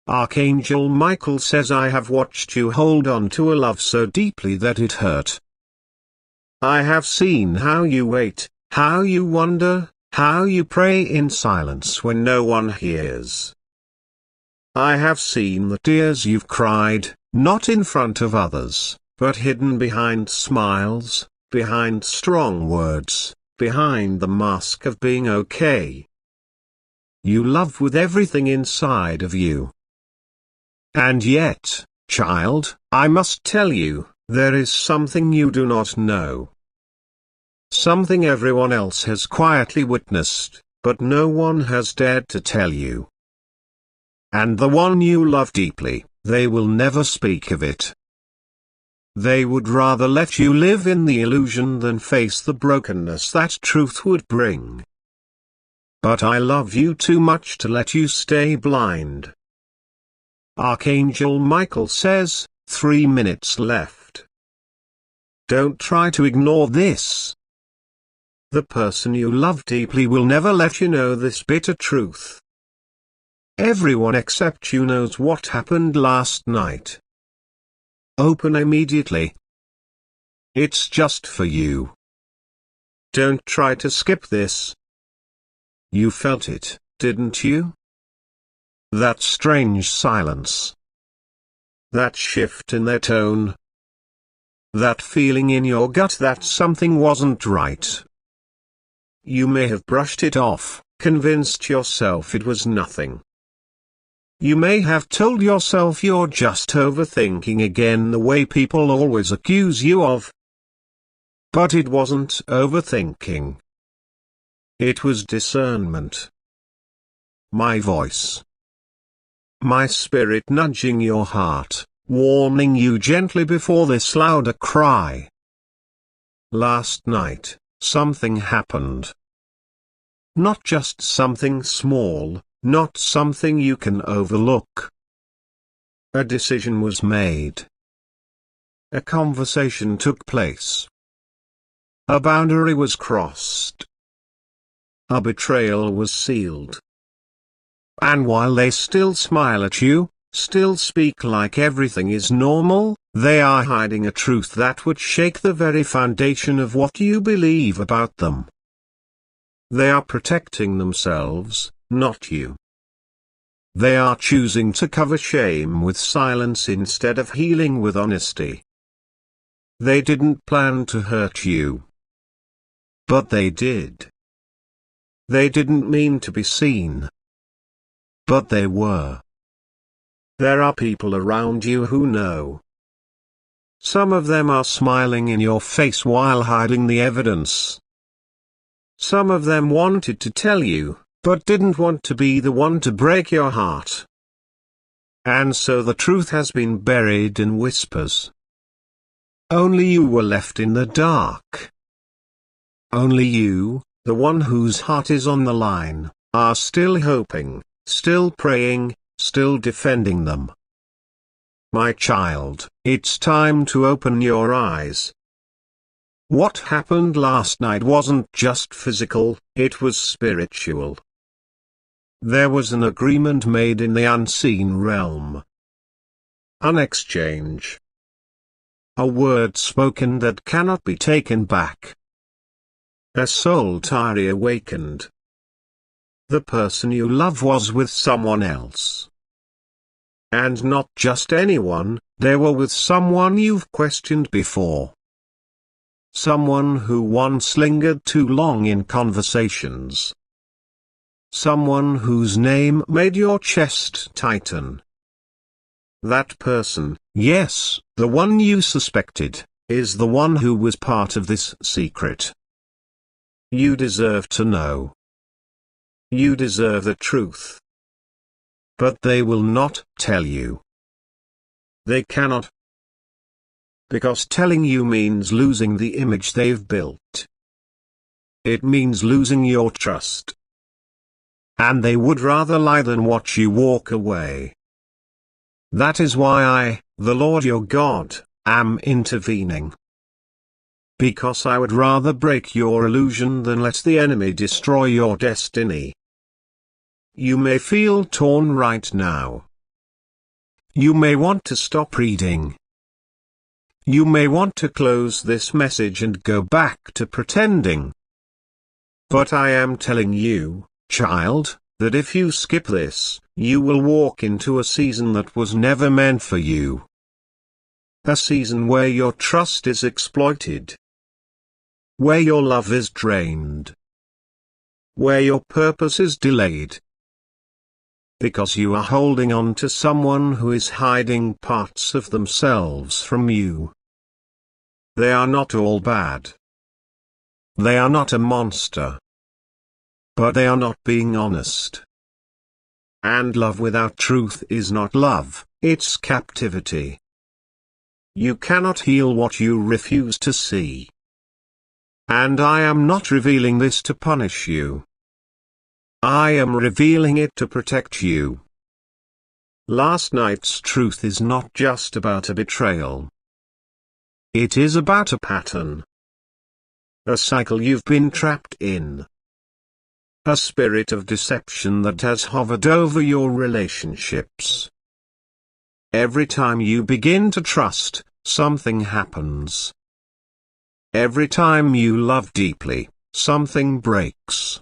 Archangel Michael says, I have watched you hold on to a love so deeply that it hurt. I have seen how you wait, how you wonder, how you pray in silence when no one hears. I have seen the tears you've cried, not in front of others, but hidden behind smiles, behind strong words, behind the mask of being okay. You love with everything inside of you. And yet, child, I must tell you, there is something you do not know. Something everyone else has quietly witnessed, but no one has dared to tell you. And the one you love deeply, they will never speak of it. They would rather let you live in the illusion than face the brokenness that truth would bring. But I love you too much to let you stay blind. Archangel Michael says, 3 minutes left. Don't try to ignore this. The person you love deeply will never let you know this bitter truth. Everyone except you knows what happened last night. Open immediately. It's just for you. Don't try to skip this. You felt it, didn't you? That strange silence. That shift in their tone. That feeling in your gut that something wasn't right. You may have brushed it off, convinced yourself it was nothing. You may have told yourself you're just overthinking again the way people always accuse you of. But it wasn't overthinking. It was discernment. My voice. My spirit nudging your heart, warning you gently before this louder cry. Last night, something happened. Not just something small, not something you can overlook. A decision was made. A conversation took place. A boundary was crossed. A betrayal was sealed. And while they still smile at you, still speak like everything is normal, they are hiding a truth that would shake the very foundation of what you believe about them. They are protecting themselves, not you. They are choosing to cover shame with silence instead of healing with honesty. They didn't plan to hurt you. But they did. They didn't mean to be seen. But they were. There are people around you who know. Some of them are smiling in your face while hiding the evidence. Some of them wanted to tell you, but didn't want to be the one to break your heart. And so the truth has been buried in whispers. Only you were left in the dark. Only you, the one whose heart is on the line, are still hoping, still praying, still defending them. My child, it's time to open your eyes. What happened last night wasn't just physical, it was spiritual. There was an agreement made in the unseen realm. An exchange. A word spoken that cannot be taken back. A soul tie awakened. The person you love was with someone else. And not just anyone, they were with someone you've questioned before. Someone who once lingered too long in conversations. Someone whose name made your chest tighten. That person, yes, the one you suspected, is the one who was part of this secret. You deserve to know. You deserve the truth. But they will not tell you. They cannot. Because telling you means losing the image they've built. It means losing your trust. And they would rather lie than watch you walk away. That is why I, the Lord your God, am intervening. Because I would rather break your illusion than let the enemy destroy your destiny. You may feel torn right now. You may want to stop reading. You may want to close this message and go back to pretending. But I am telling you, child, that if you skip this, you will walk into a season that was never meant for you. A season where your trust is exploited. Where your love is drained. Where your purpose is delayed. Because you are holding on to someone who is hiding parts of themselves from you. They are not all bad. They are not a monster. But they are not being honest. And love without truth is not love, it's captivity. You cannot heal what you refuse to see. And I am not revealing this to punish you. I am revealing it to protect you. Last night's truth is not just about a betrayal. It is about a pattern. A cycle you've been trapped in. A spirit of deception that has hovered over your relationships. Every time you begin to trust, something happens. Every time you love deeply, something breaks.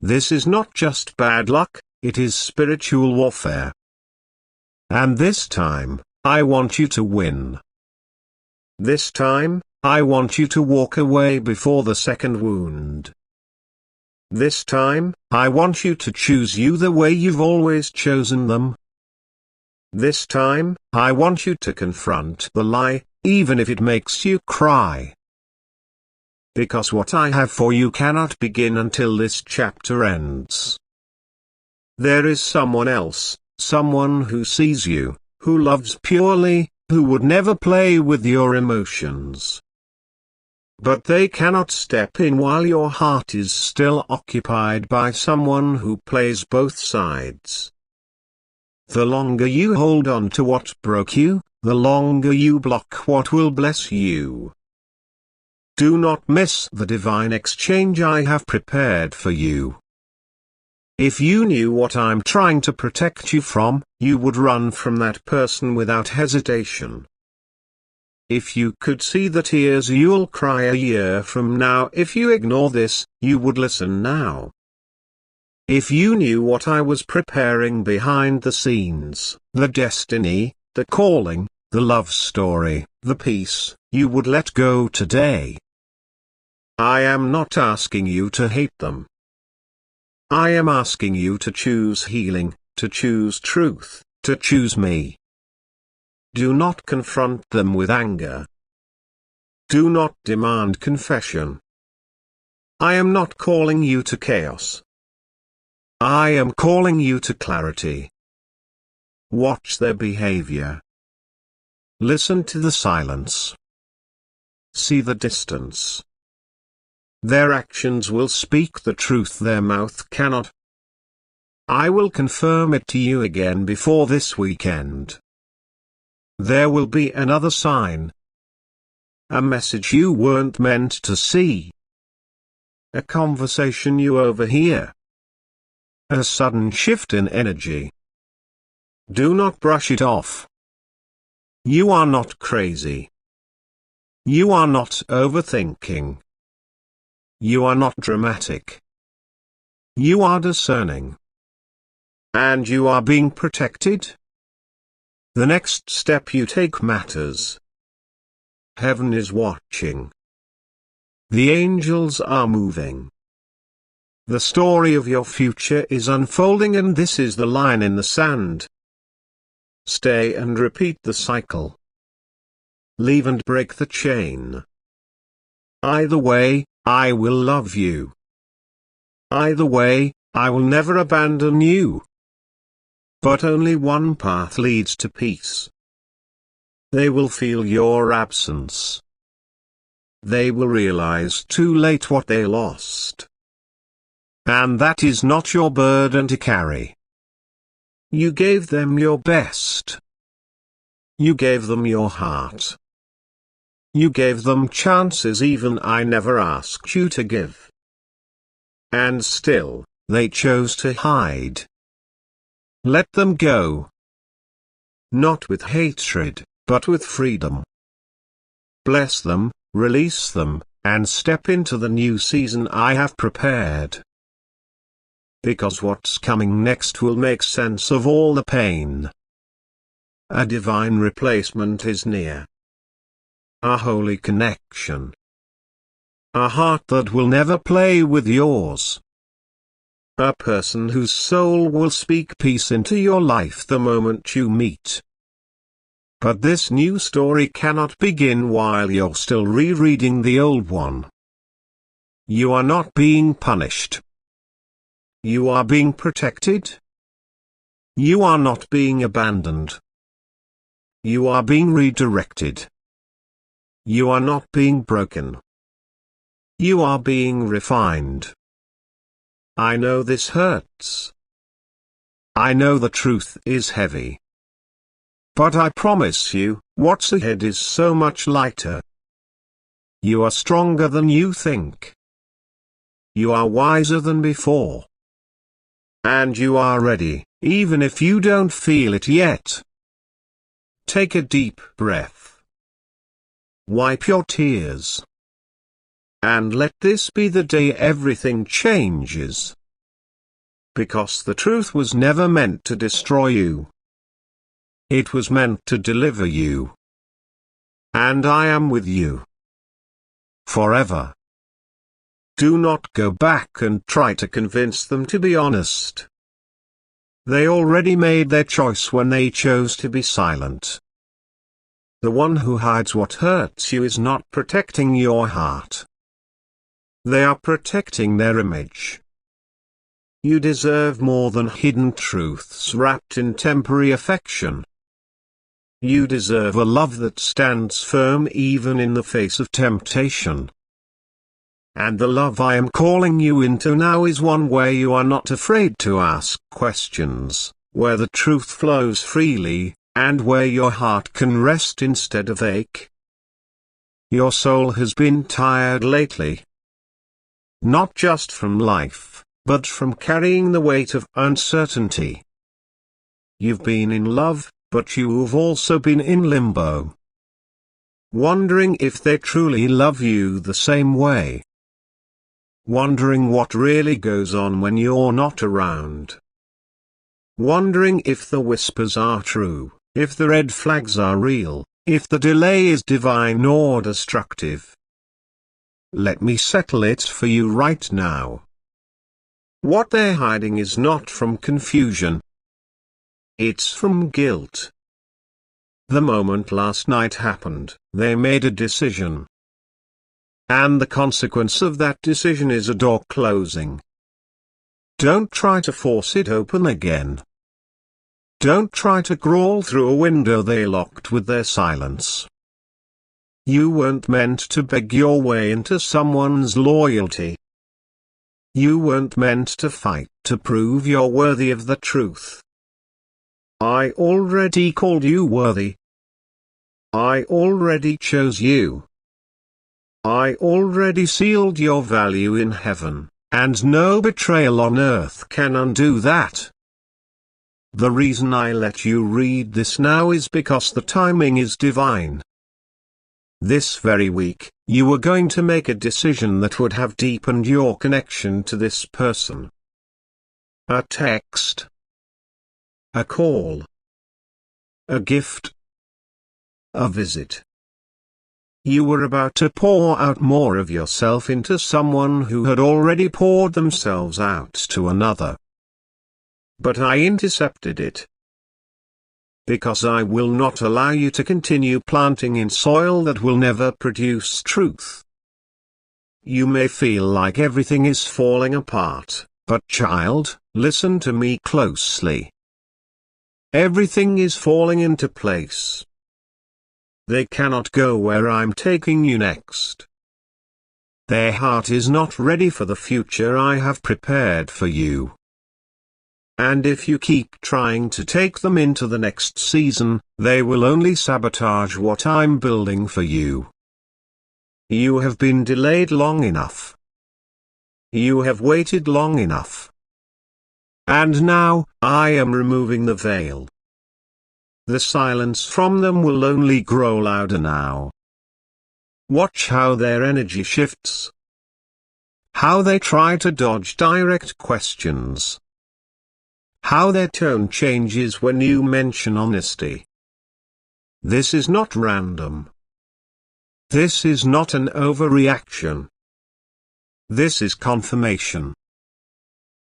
This is not just bad luck, it is spiritual warfare. And this time, I want you to win. This time, I want you to walk away before the second wound. This time, I want you to choose you the way you've always chosen them. This time, I want you to confront the lie, even if it makes you cry. Because what I have for you cannot begin until this chapter ends. There is someone else, someone who sees you, who loves purely, who would never play with your emotions. But they cannot step in while your heart is still occupied by someone who plays both sides. The longer you hold on to what broke you, the longer you block what will bless you. Do not miss the divine exchange I have prepared for you. If you knew what I'm trying to protect you from, you would run from that person without hesitation. If you could see the tears you'll cry a year from now if you ignore this, you would listen now. If you knew what I was preparing behind the scenes, the destiny, the calling, the love story, the peace, you would let go today. I am not asking you to hate them. I am asking you to choose healing, to choose truth, to choose me. Do not confront them with anger. Do not demand confession. I am not calling you to chaos. I am calling you to clarity. Watch their behavior. Listen to the silence. See the distance. Their actions will speak the truth their mouth cannot. I will confirm it to you again before this weekend. There will be another sign. A message you weren't meant to see. A conversation you overhear. A sudden shift in energy. Do not brush it off. You are not crazy. You are not overthinking. You are not dramatic. You are discerning. And you are being protected. The next step you take matters. Heaven is watching. The angels are moving. The story of your future is unfolding, and this is the line in the sand. Stay and repeat the cycle. Leave and break the chain. Either way, I will love you. Either way, I will never abandon you. But only one path leads to peace. They will feel your absence. They will realize too late what they lost. And that is not your burden to carry. You gave them your best. You gave them your heart. You gave them chances even I never asked you to give. And still, they chose to hide. Let them go. not with hatred, but with freedom. Bless them, release them, and step into the new season I have prepared. Because what's coming next will make sense of all the pain. A divine replacement is near. A holy connection. A heart that will never play with yours. A person whose soul will speak peace into your life the moment you meet. But this new story cannot begin while you're still rereading the old one. You are not being punished. You are being protected. You are not being abandoned. You are being redirected. You are not being broken. You are being refined. I know this hurts. I know the truth is heavy. But I promise you, what's ahead is so much lighter. You are stronger than you think. You are wiser than before. And you are ready, even if you don't feel it yet. Take a deep breath. Wipe your tears. And let this be the day everything changes. Because the truth was never meant to destroy you. It was meant to deliver you. And I am with you. Forever. Do not go back and try to convince them to be honest. They already made their choice when they chose to be silent. The one who hides what hurts you is not protecting your heart. They are protecting their image. You deserve more than hidden truths wrapped in temporary affection. You deserve a love that stands firm even in the face of temptation. And the love I am calling you into now is one where you are not afraid to ask questions, where the truth flows freely, and where your heart can rest instead of ache. Your soul has been tired lately. Not just from life, but from carrying the weight of uncertainty. You've been in love, but you've also been in limbo. Wondering if they truly love you the same way. Wondering what really goes on when you're not around. Wondering if the whispers are true, if the red flags are real, if the delay is divine or destructive. Let me settle it for you right now. What they're hiding is not from confusion. It's from guilt. The moment last night happened, they made a decision. And the consequence of that decision is a door closing. Don't try to force it open again. Don't try to crawl through a window they locked with their silence. You weren't meant to beg your way into someone's loyalty. You weren't meant to fight to prove you're worthy of the truth. I already called you worthy. I already chose you. I already sealed your value in heaven, and no betrayal on earth can undo that. The reason I let you read this now is because the timing is divine. This very week, you were going to make a decision that would have deepened your connection to this person. A text. A call. A gift. A visit. You were about to pour out more of yourself into someone who had already poured themselves out to another. But I intercepted it. Because I will not allow you to continue planting in soil that will never produce truth. You may feel like everything is falling apart, but child, listen to me closely. Everything is falling into place. They cannot go where I'm taking you next. Their heart is not ready for the future I have prepared for you. And if you keep trying to take them into the next season, they will only sabotage what I'm building for you. You have been delayed long enough. You have waited long enough. And now, I am removing the veil. The silence from them will only grow louder now. Watch how their energy shifts. How they try to dodge direct questions. How their tone changes when you mention honesty. This is not random. This is not an overreaction. This is confirmation.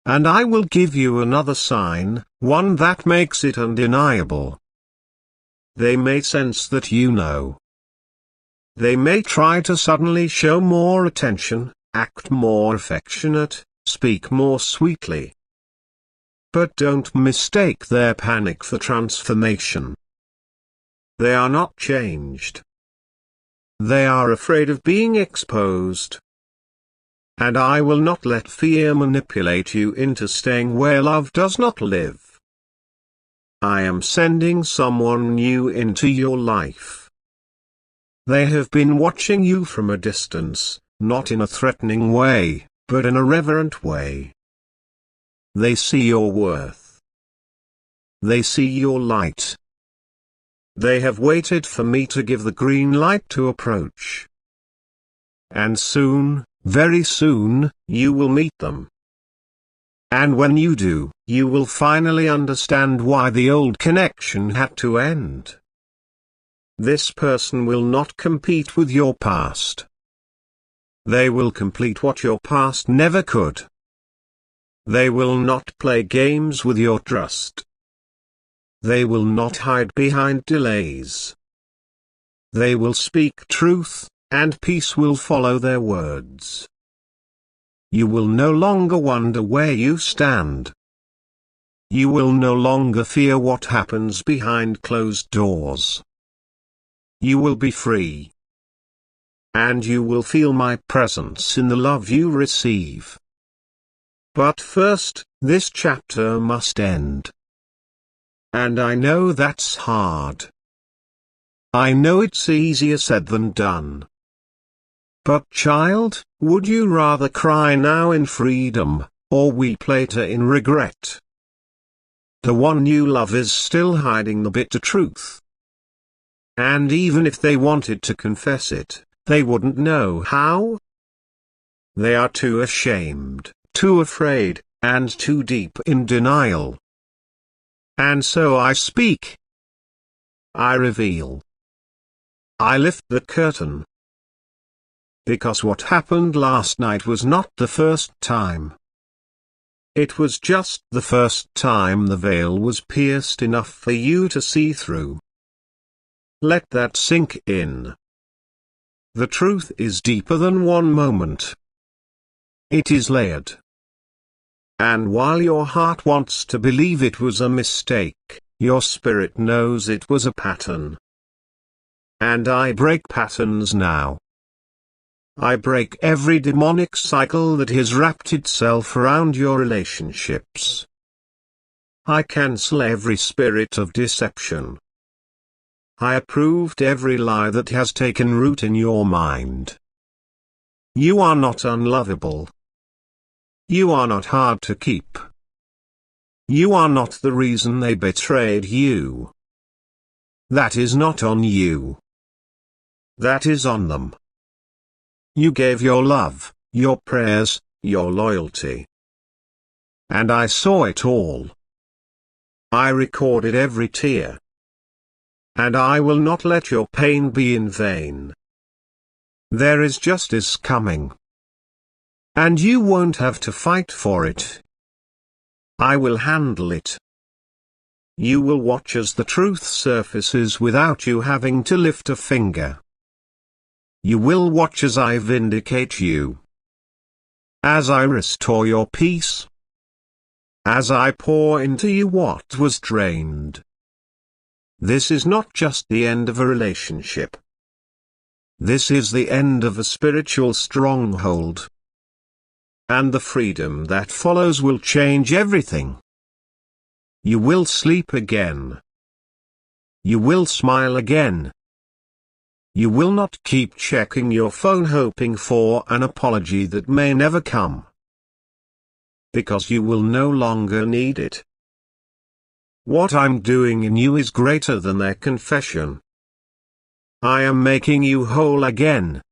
And I will give you another sign, one that makes it undeniable. They may sense that you know. They may try to suddenly show more attention, act more affectionate, speak more sweetly. But don't mistake their panic for transformation. They are not changed. They are afraid of being exposed. And I will not let fear manipulate you into staying where love does not live. I am sending someone new into your life. They have been watching you from a distance, not in a threatening way, but in a reverent way. They see your worth. They see your light. They have waited for me to give the green light to approach. And soon, very soon, you will meet them. And when you do, you will finally understand why the old connection had to end. This person will not compete with your past. They will complete what your past never could. They will not play games with your trust. They will not hide behind delays. They will speak truth, and peace will follow their words. You will no longer wonder where you stand. You will no longer fear what happens behind closed doors. You will be free. And you will feel my presence in the love you receive. But first, this chapter must end. And I know that's hard. I know it's easier said than done. But child, would you rather cry now in freedom, or weep later in regret? The one you love is still hiding the bitter truth. And even if they wanted to confess it, they wouldn't know how. They are too ashamed, too afraid, and too deep in denial. And so I speak. I reveal. I lift the curtain. Because what happened last night was not the first time. It was just the first time the veil was pierced enough for you to see through. Let that sink in. The truth is deeper than one moment. It is layered. And while your heart wants to believe it was a mistake, your spirit knows it was a pattern. And I break patterns now. I break every demonic cycle that has wrapped itself around your relationships. I cancel every spirit of deception. I approved every lie that has taken root in your mind. You are not unlovable. You are not hard to keep. You are not the reason they betrayed you. That is not on you. That is on them. You gave your love, your prayers, your loyalty. And I saw it all. I recorded every tear. And I will not let your pain be in vain. There is justice coming. And you won't have to fight for it. I will handle it. You will watch as the truth surfaces without you having to lift a finger. You will watch as I vindicate you. As I restore your peace. As I pour into you what was drained. This is not just the end of a relationship. This is the end of a spiritual stronghold. And the freedom that follows will change everything. You will sleep again. You will smile again. You will not keep checking your phone hoping for an apology that may never come. Because you will no longer need it. What I'm doing in you is greater than their confession. I am making you whole again.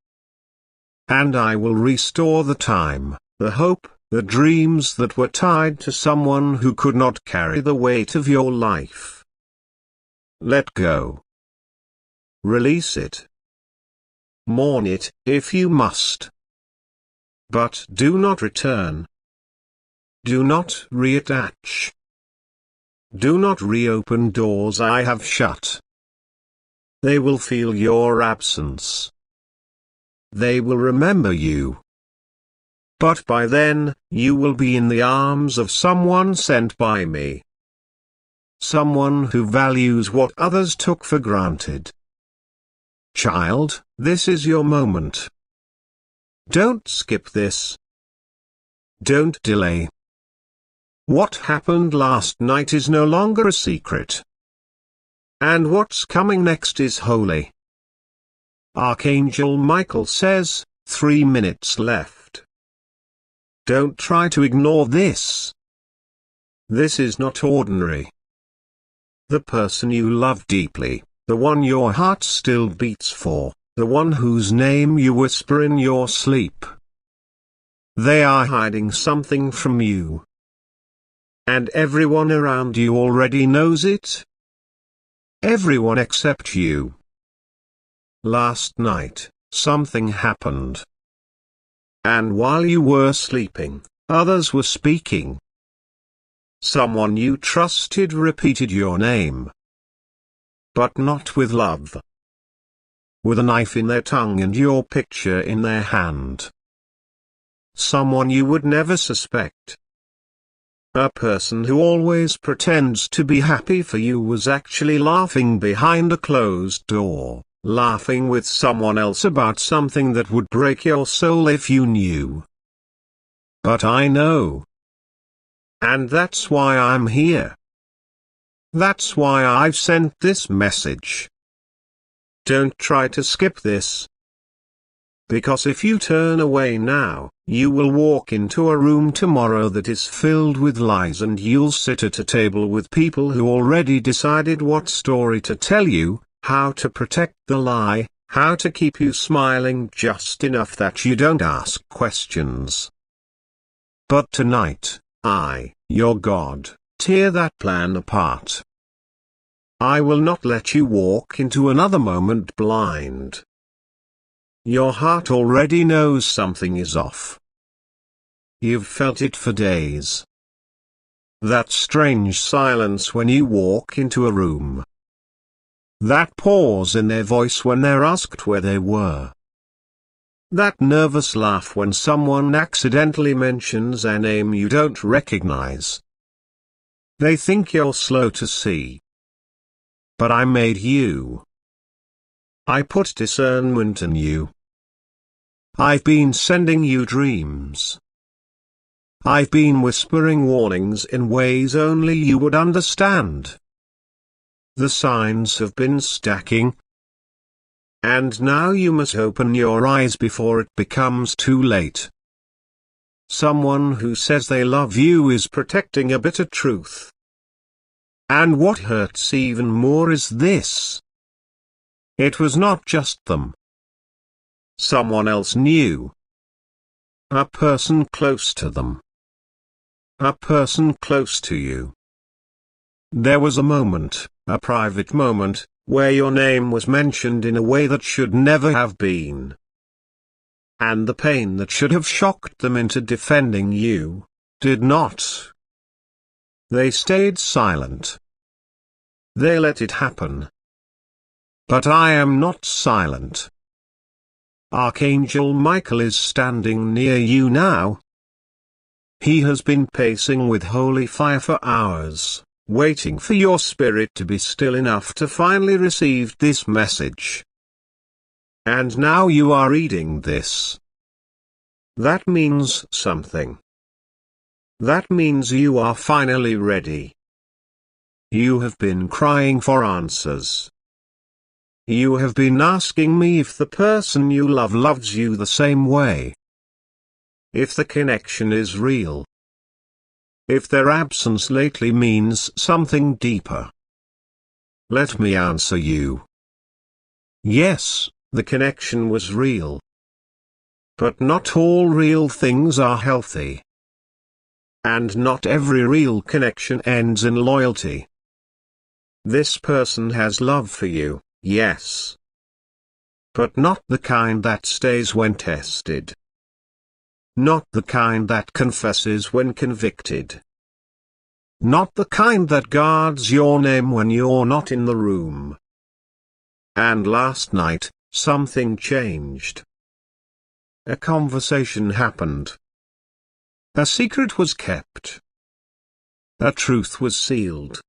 And I will restore the time, the hope, the dreams that were tied to someone who could not carry the weight of your life. Let go. Release it. Mourn it, if you must. But do not return. Do not reattach. Do not reopen doors I have shut. They will feel your absence. They will remember you. But by then, you will be in the arms of someone sent by me. Someone who values what others took for granted. Child, this is your moment. Don't skip this. Don't delay. What happened last night is no longer a secret. And what's coming next is holy. Archangel Michael says, 3 minutes left. Don't try to ignore this. This is not ordinary. The person you love deeply, the one your heart still beats for, the one whose name you whisper in your sleep. They are hiding something from you. And everyone around you already knows it. Everyone except you. Last night, something happened. And while you were sleeping, others were speaking. Someone you trusted repeated your name. But not with love. With a knife in their tongue and your picture in their hand. Someone you would never suspect. A person who always pretends to be happy for you was actually laughing behind a closed door, laughing with someone else about something that would break your soul if you knew. But I know. And that's why I'm here. That's why I've sent this message. Don't try to skip this. Because if you turn away now, you will walk into a room tomorrow that is filled with lies, and you'll sit at a table with people who already decided what story to tell you, how to protect the lie, how to keep you smiling just enough that you don't ask questions. But tonight, I, your God, tear that plan apart. I will not let you walk into another moment blind. Your heart already knows something is off. You've felt it for days. That strange silence when you walk into a room. That pause in their voice when they're asked where they were. That nervous laugh when someone accidentally mentions a name you don't recognize. They think you're slow to see. But I made you. I put discernment in you. I've been sending you dreams. I've been whispering warnings in ways only you would understand. The signs have been stacking. And now you must open your eyes before it becomes too late. Someone who says they love you is protecting a bitter truth. And what hurts even more is this. It was not just them. Someone else knew. A person close to them. A person close to you. There was a moment, a private moment, where your name was mentioned in a way that should never have been. And the pain that should have shocked them into defending you, did not. They stayed silent. They let it happen. But I am not silent. Archangel Michael is standing near you now. He has been pacing with holy fire for hours, waiting for your spirit to be still enough to finally receive this message. And now you are reading this. That means something. That means you are finally ready. You have been crying for answers. You have been asking me if the person you love loves you the same way. If the connection is real. if their absence lately means something deeper. Let me answer you. Yes, the connection was real. But not all real things are healthy. And not every real connection ends in loyalty. This person has love for you, yes. But not the kind that stays when tested. Not the kind that confesses when convicted. Not the kind that guards your name when you're not in the room. And last night, something changed. A conversation happened. A secret was kept. A truth was sealed.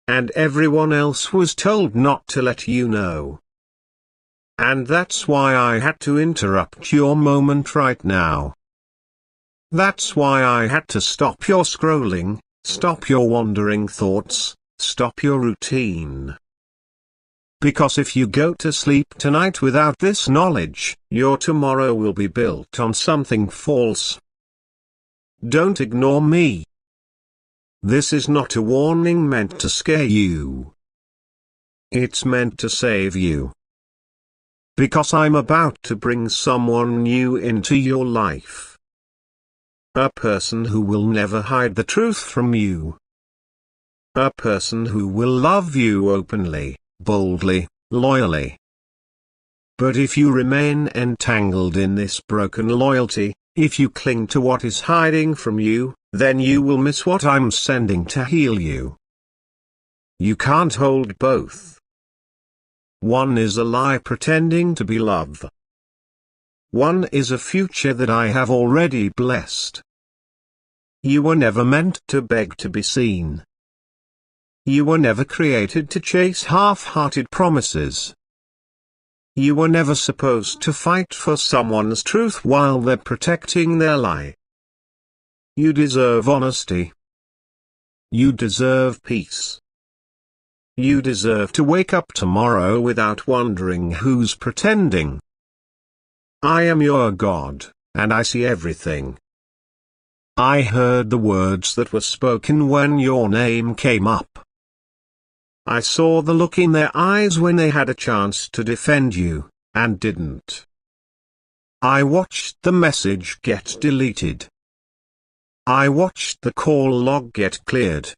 And everyone else was told not to let you know. And that's why I had to interrupt your moment right now. That's why I had to stop your scrolling, stop your wandering thoughts, stop your routine. Because if you go to sleep tonight without this knowledge, your tomorrow will be built on something false. Don't ignore me. This is not a warning meant to scare you. It's meant to save you. Because I'm about to bring someone new into your life. A person who will never hide the truth from you. A person who will love you openly, boldly, loyally. But if you remain entangled in this broken loyalty, if you cling to what is hiding from you, then you will miss what I'm sending to heal you. You can't hold both. One is a lie pretending to be love. One is a future that I have already blessed. You were never meant to beg to be seen. You were never created to chase half-hearted promises. You were never supposed to fight for someone's truth while they're protecting their lie. You deserve honesty. You deserve peace. You deserve to wake up tomorrow without wondering who's pretending. I am your God, and I see everything. I heard the words that were spoken when your name came up. I saw the look in their eyes when they had a chance to defend you, and didn't. I watched the message get deleted. I watched the call log get cleared.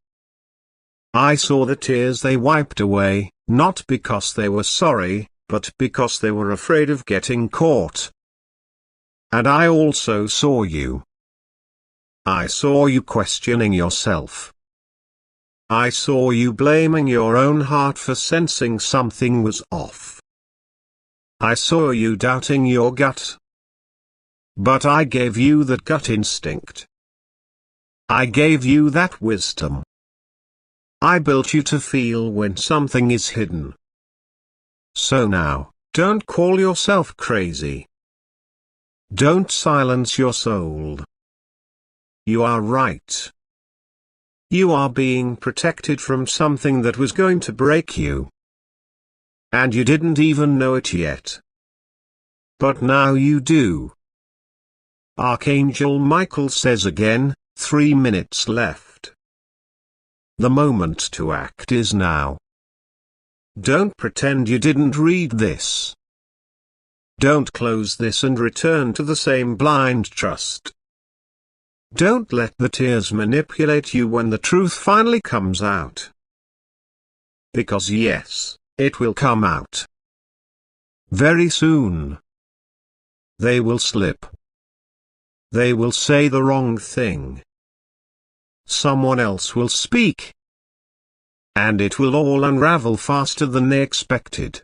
I saw the tears they wiped away, not because they were sorry, but because they were afraid of getting caught. And I also saw you. I saw you questioning yourself. I saw you blaming your own heart for sensing something was off. I saw you doubting your gut. But I gave you that gut instinct. I gave you that wisdom. I built you to feel when something is hidden. So now, don't call yourself crazy. Don't silence your soul. You are right. You are being protected from something that was going to break you. And you didn't even know it yet. But now you do. Archangel Michael says again, 3 minutes left. The moment to act is now. Don't pretend you didn't read this. Don't close this and return to the same blind trust. Don't let the tears manipulate you when the truth finally comes out. Because yes, it will come out. Very soon. They will slip. They will say the wrong thing. Someone else will speak. And it will all unravel faster than they expected.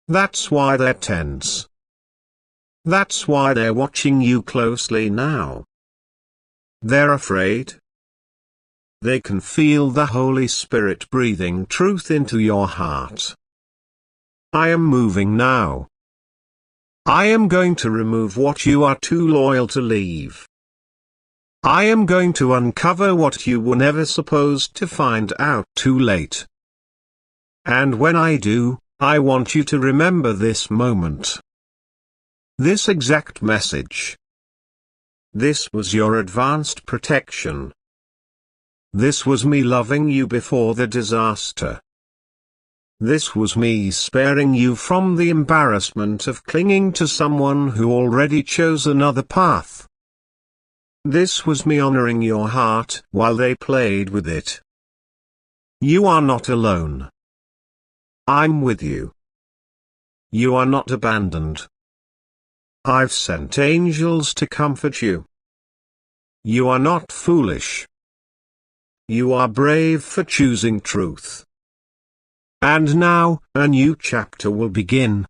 That's why they're tense. That's why they're watching you closely now. They're afraid. They can feel the Holy Spirit breathing truth into your heart. I am moving now. I am going to remove what you are too loyal to leave. I am going to uncover what you were never supposed to find out too late. And when I do, I want you to remember this moment. This exact message. This was your advanced protection. This was me loving you before the disaster. This was me sparing you from the embarrassment of clinging to someone who already chose another path. This was me honoring your heart while they played with it. You are not alone. I'm with you. You are not abandoned. I've sent angels to comfort you. You are not foolish. You are brave for choosing truth. And now, a new chapter will begin.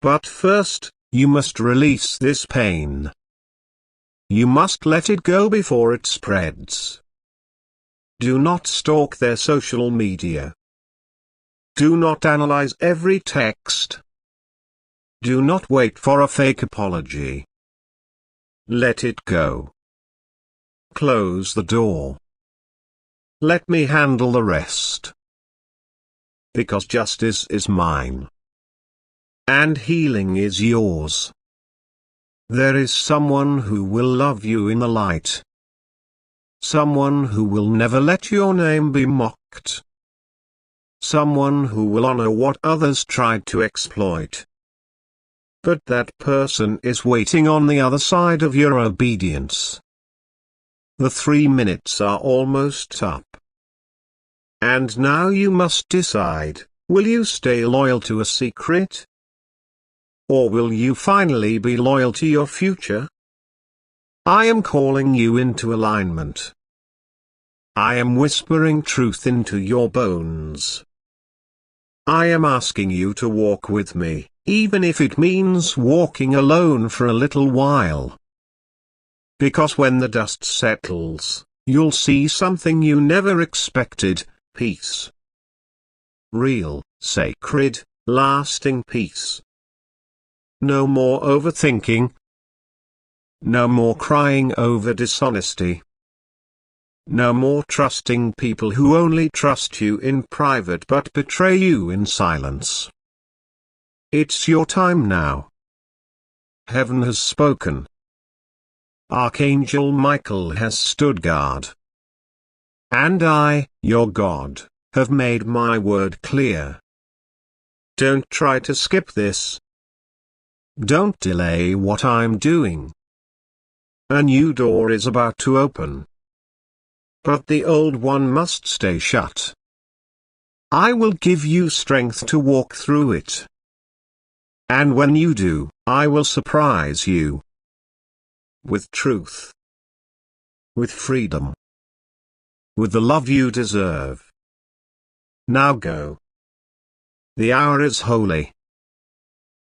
But first, you must release this pain. You must let it go before it spreads. Do not stalk their social media. Do not analyze every text. Do not wait for a fake apology. Let it go. Close the door. Let me handle the rest. Because justice is mine. And healing is yours. There is someone who will love you in the light. Someone who will never let your name be mocked. Someone who will honor what others tried to exploit. But that person is waiting on the other side of your obedience. The 3 minutes are almost up. And now you must decide, will you stay loyal to a secret? Or will you finally be loyal to your future? I am calling you into alignment. I am whispering truth into your bones. I am asking you to walk with me, even if it means walking alone for a little while. Because when the dust settles, you'll see something you never expected. Peace. Real, sacred, lasting peace. No more overthinking. No more crying over dishonesty. No more trusting people who only trust you in private but betray you in silence. It's your time now. Heaven has spoken. Archangel Michael has stood guard. And I, your God, have made my word clear. Don't try to skip this. Don't delay what I'm doing. A new door is about to open. But the old one must stay shut. I will give you strength to walk through it. And when you do, I will surprise you. With truth. With freedom. With the love you deserve. Now go. The hour is holy.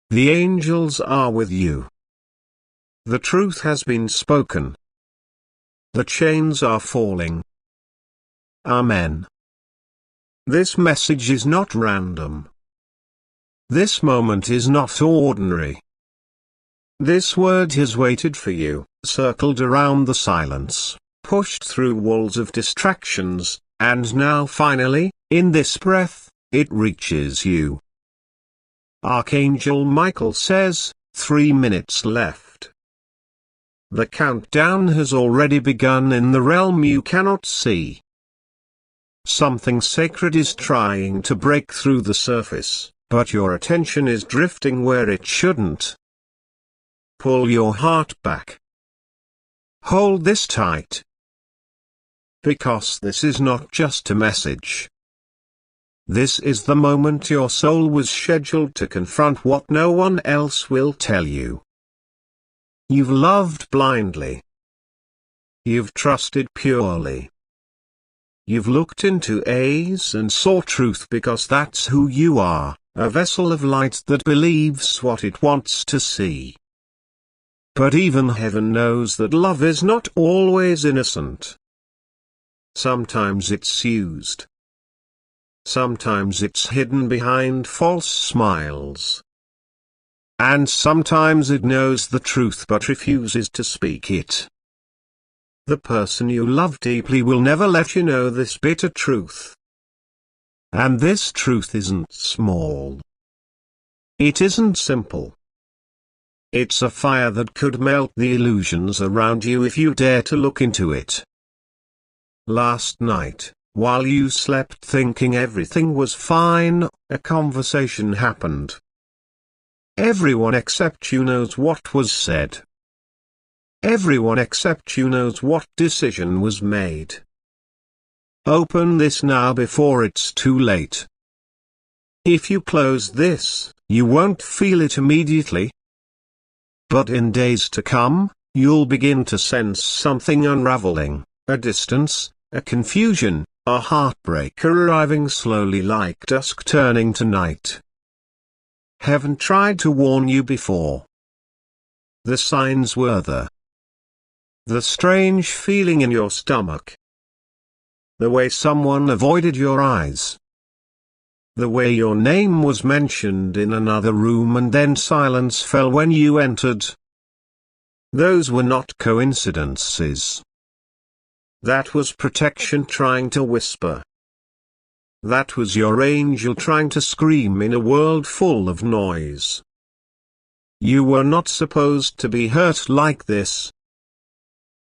The angels are with you. The truth has been spoken. The chains are falling. Amen. This message is not random. This moment is not ordinary. This word has waited for you, circled around the silence, pushed through walls of distractions, and now finally, in this breath, it reaches you. Archangel Michael says, 3 minutes left. The countdown has already begun in the realm you cannot see. Something sacred is trying to break through the surface, but your attention is drifting where it shouldn't. Pull your heart back. Hold this tight. Because this is not just a message. This is the moment your soul was scheduled to confront what no one else will tell you. You've loved blindly. You've trusted purely. You've looked into A's and saw truth because that's who you are, a vessel of light that believes what it wants to see. But even heaven knows that love is not always innocent. Sometimes it's used. Sometimes it's hidden behind false smiles. And sometimes it knows the truth but refuses to speak it. The person you love deeply will never let you know this bitter truth. And this truth isn't small. It isn't simple. It's a fire that could melt the illusions around you if you dare to look into it. Last night, while you slept thinking everything was fine, a conversation happened. Everyone except you knows what was said. Everyone except you knows what decision was made. Open this now before it's too late. If you close this, you won't feel it immediately. But in days to come, you'll begin to sense something unraveling, a distance, a confusion, a heartbreak arriving slowly like dusk turning to night. Heaven tried to warn you before. The signs were there. The strange feeling in your stomach. The way someone avoided your eyes. The way your name was mentioned in another room and then silence fell when you entered. Those were not coincidences. That was protection trying to whisper. That was your angel trying to scream in a world full of noise. You were not supposed to be hurt like this.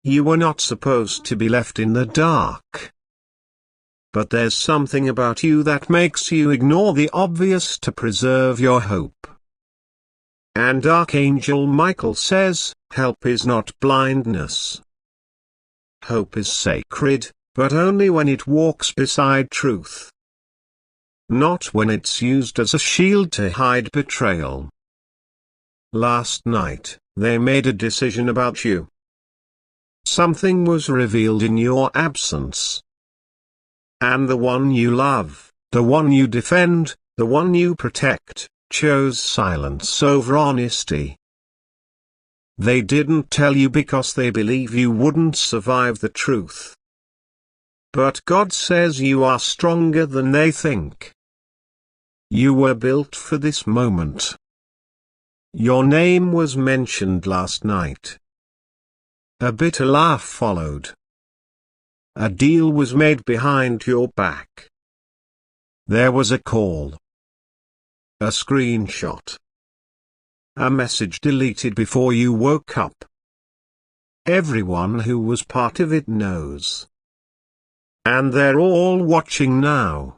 You were not supposed to be left in the dark. But there's something about you that makes you ignore the obvious to preserve your hope. And Archangel Michael says, help is not blindness. Hope is sacred, but only when it walks beside truth. Not when it's used as a shield to hide betrayal. Last night, they made a decision about you. Something was revealed in your absence. And the one you love, the one you defend, the one you protect, chose silence over honesty. They didn't tell you because they believe you wouldn't survive the truth. But God says you are stronger than they think. You were built for this moment. Your name was mentioned last night. A bitter laugh followed. A deal was made behind your back. There was a call. A screenshot. A message deleted before you woke up. Everyone who was part of it knows. And they're all watching now.